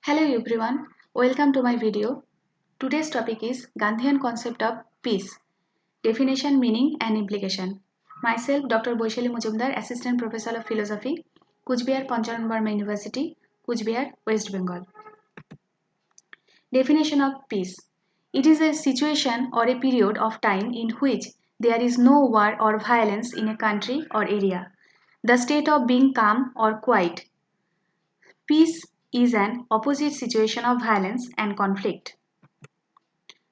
Hello everyone, welcome to my video. Today's topic is Gandhian concept of peace, definition, meaning and implication. Myself, Dr. Boishali Mujumdar, Assistant Professor of Philosophy, Kuchbihar Pancharan Barma University, Kuchbihar, West Bengal. Definition of peace. It is a situation or a period of time in which there is no war or violence in a country or area. The state of being calm or quiet. Peace is an opposite situation of violence and conflict.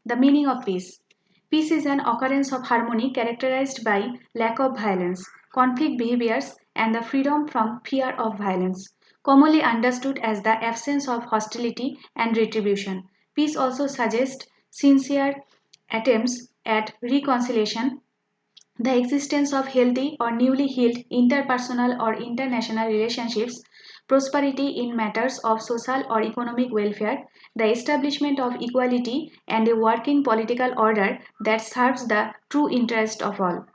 The meaning of peace. Peace is an occurrence of harmony characterized by lack of violence, conflict behaviors, and the freedom from fear of violence, commonly understood as the absence of hostility and retribution. Peace also suggests sincere attempts at reconciliation, the existence of healthy or newly healed interpersonal or international relationships, prosperity in matters of social or economic welfare, the establishment of equality, and a working political order that serves the true interest of all.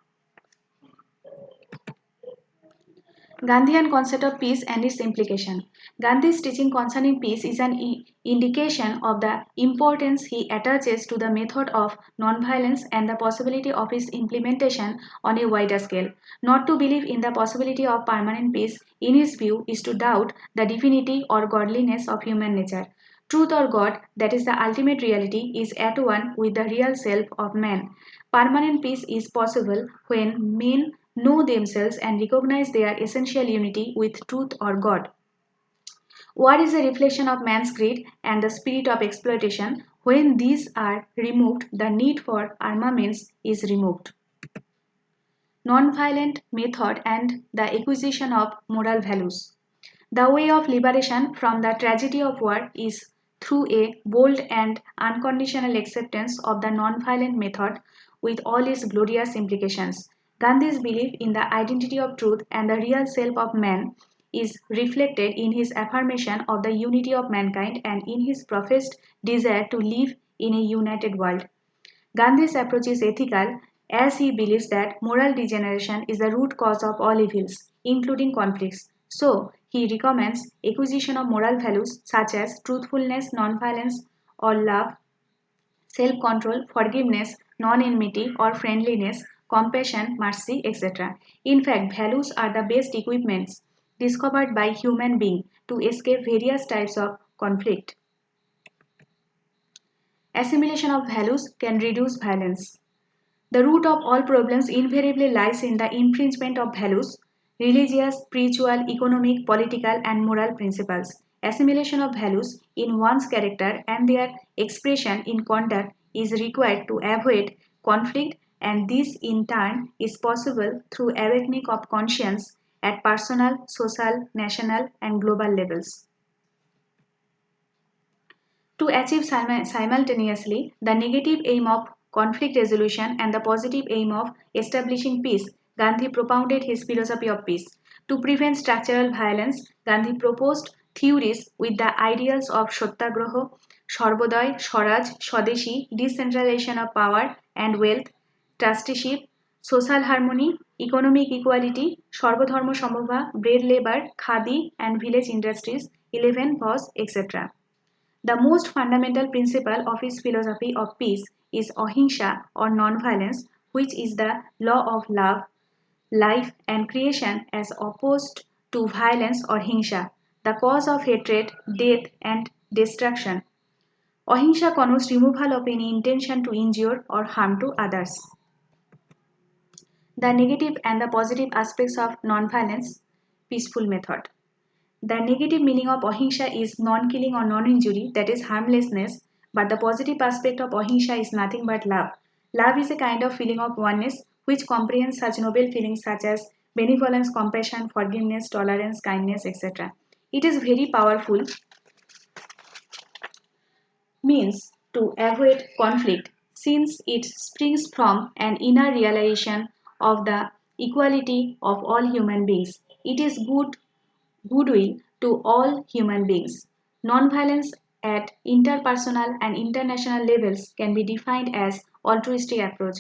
Gandhian concept of peace and its implication. Gandhi's teaching concerning peace is an indication of the importance he attaches to the method of nonviolence and the possibility of its implementation on a wider scale. Not to believe in the possibility of permanent peace, in his view, is to doubt the divinity or godliness of human nature. Truth or God, that is the ultimate reality, is at one with the real self of man. Permanent peace is possible when men know themselves and recognize their essential unity with truth or God. War is a reflection of man's greed and the spirit of exploitation. When these are removed, the need for armaments is removed. Non-violent method and the acquisition of moral values. The way of liberation from the tragedy of war is through a bold and unconditional acceptance of the non-violent method with all its glorious implications. Gandhi's belief in the identity of truth and the real self of man is reflected in his affirmation of the unity of mankind and in his professed desire to live in a united world. Gandhi's approach is ethical as he believes that moral degeneration is the root cause of all evils, including conflicts. So, he recommends acquisition of moral values such as truthfulness, nonviolence, or love, self control, forgiveness, non-enmity, or friendliness, compassion, mercy, etc. In fact, values are the best equipments discovered by human being to escape various types of conflict. Assimilation of values can reduce violence. The root of all problems invariably lies in the infringement of values, religious, spiritual, economic, political, and moral principles. Assimilation of values in one's character and their expression in conduct is required to avoid conflict, and this in turn is possible through awakening of conscience at personal, social, national, and global levels. To achieve simultaneously the negative aim of conflict resolution and the positive aim of establishing peace, Gandhi propounded his philosophy of peace. To prevent structural violence, Gandhi proposed theories with the ideals of Satyagraha, Sarvodaya, Swaraj, Swadeshi, decentralization of power and wealth, trusteeship, social harmony, economic equality, Sarvodharma Sambhava, bread labor, khadi and village industries, 11 was etc. The most fundamental principle of his philosophy of peace is ahimsa or nonviolence, which is the law of love, life, and creation as opposed to violence or hinsa, the cause of hatred, death, and destruction. Ahimsa connotes removal of any intention to injure or harm to others. The negative and the positive aspects of nonviolence, peaceful method. The negative meaning of ahimsa is non-killing or non-injury, that is harmlessness, but the positive aspect of ahimsa is nothing but love. Love is a kind of feeling of oneness which comprehends such noble feelings such as benevolence, compassion, forgiveness, tolerance, kindness, etc. It is very powerful means to avoid conflict since it springs from an inner realization of the equality of all human beings. It is goodwill to all human beings. Nonviolence at interpersonal and international levels can be defined as altruistic approach.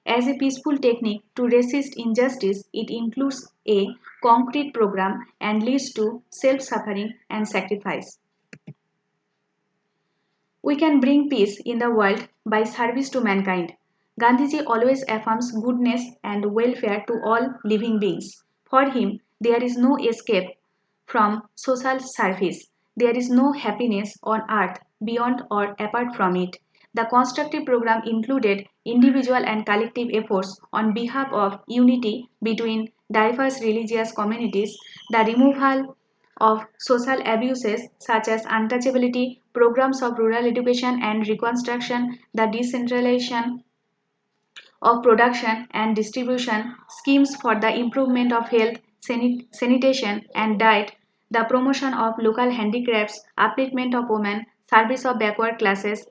As a peaceful technique to resist injustice, it includes a concrete program and leads to self-suffering and sacrifice. We can bring peace in the world by service to mankind. Gandhiji always affirms goodness and welfare to all living beings. For him, there is no escape from social service. There is no happiness on earth beyond or apart from it. The constructive program included individual and collective efforts on behalf of unity between diverse religious communities, the removal of social abuses such as untouchability, programs of rural education and reconstruction, the decentralization of production and distribution, schemes for the improvement of health, sanitation, and diet, the promotion of local handicrafts, upliftment of women, service of backward classes,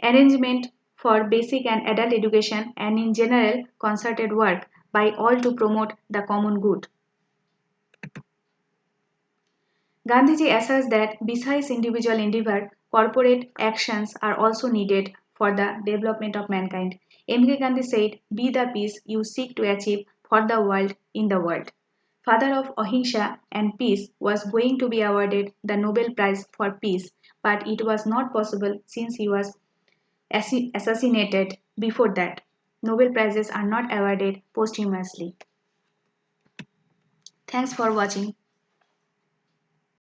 arrangement for basic and adult education, and in general, concerted work by all to promote the common good. Gandhiji asserts that besides individual endeavor, corporate actions are also needed for the development of mankind. M.K. Gandhi said, "Be the peace you seek to achieve for the world in the world." Father of Ahimsa and peace was going to be awarded the Nobel Prize for Peace, but it was not possible since he was assassinated before that. Nobel Prizes are not awarded posthumously. Thanks for watching.